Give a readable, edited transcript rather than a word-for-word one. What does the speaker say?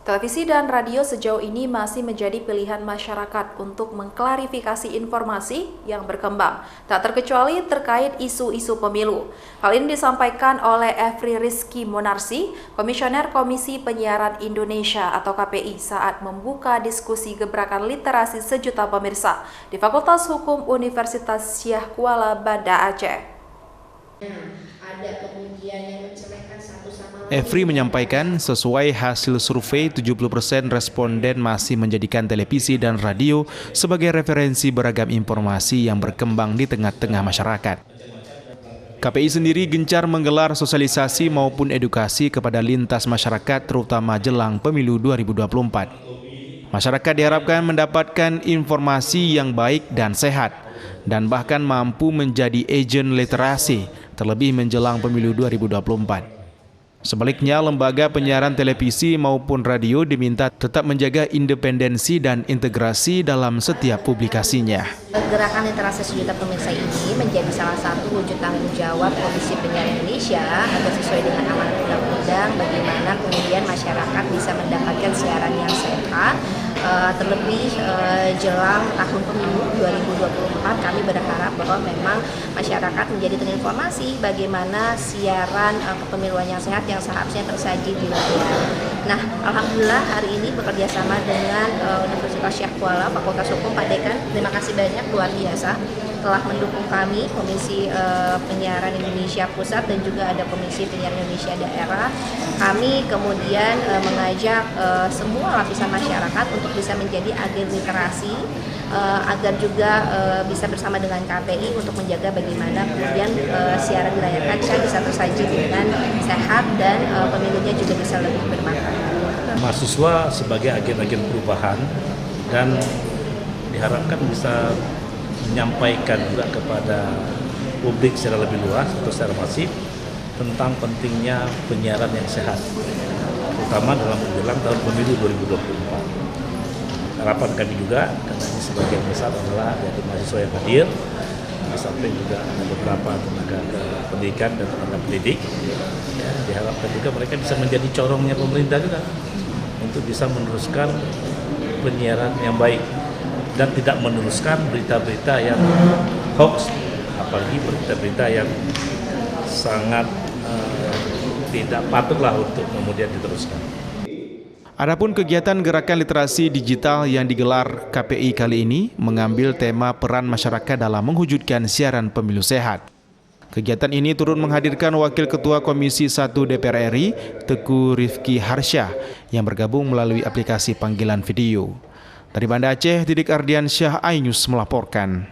Televisi dan radio sejauh ini masih menjadi pilihan masyarakat untuk mengklarifikasi informasi yang berkembang, tak terkecuali terkait isu-isu pemilu. Hal ini disampaikan oleh Efri Rizky Monarsi, Komisioner Komisi Penyiaran Indonesia atau KPI saat membuka diskusi gebrakan literasi sejuta pemirsa di Fakultas Hukum Universitas Syah Kuala, Banda Aceh. Efri menyampaikan sesuai hasil survei 70% responden masih menjadikan televisi dan radio sebagai referensi beragam informasi yang berkembang di tengah-tengah masyarakat. KPI sendiri gencar menggelar sosialisasi maupun edukasi kepada lintas masyarakat terutama jelang pemilu 2024. Masyarakat diharapkan mendapatkan informasi yang baik dan sehat dan bahkan mampu menjadi agen literasi terlebih menjelang pemilu 2024. Sebaliknya, lembaga penyiaran televisi maupun radio diminta tetap menjaga independensi dan integrasi dalam setiap publikasinya. Gerakan literasi sejuta pemirsa ini menjadi salah satu wujud tanggung jawab Komisi Penyiaran Indonesia agar sesuai dengan amanat undang-undang bagaimana kemudian masyarakat bisa mendapatkan siaran yang sehat. Terlebih jelang tahun pemilu 2024, kami berharap bahwa memang masyarakat menjadi terinformasi bagaimana siaran kepemiluan yang sehat yang seharusnya tersaji di layar. Nah, alhamdulillah hari ini bekerja sama dengan Universitas Syah Kuala, Fakultas Hukum, Pak Dekan. Terima kasih banyak, luar biasa telah mendukung kami, Komisi Penyiaran Indonesia Pusat dan juga ada Komisi Penyiaran Indonesia Daerah. Kami kemudian mengajak semua lapisan masyarakat untuk bisa menjadi agen literasi, agar juga bisa bersama dengan KPI untuk menjaga bagaimana kemudian siaran di layar kaca bisa tersaji dengan sehat dan pemilunya juga bisa lebih bermakna. Mahasiswa sebagai agen-agen perubahan dan diharapkan bisa menyampaikan juga kepada publik secara lebih luas atau secara masif tentang pentingnya penyiaran yang sehat, terutama dalam menjelang tahun pemilu 2024. Harapan kami juga, karena ini sebagian besar adalah dari mahasiswa yang hadir, di samping juga ada beberapa tenaga pendidikan dan tenaga pendidik, ya, diharapkan juga mereka bisa menjadi corongnya pemerintah juga untuk bisa meneruskan penyiaran yang baik dan tidak meneruskan berita-berita yang hoax, apalagi berita-berita yang sangat tidak patutlah untuk kemudian diteruskan. Adapun kegiatan gerakan literasi digital yang digelar KPI kali ini mengambil tema peran masyarakat dalam mewujudkan siaran pemilu sehat. Kegiatan ini turut menghadirkan Wakil Ketua Komisi 1 DPR RI, Teguh Rifki Harsyah, yang bergabung melalui aplikasi panggilan video. Dari Banda Aceh, Didik Ardiansyah, iNews melaporkan.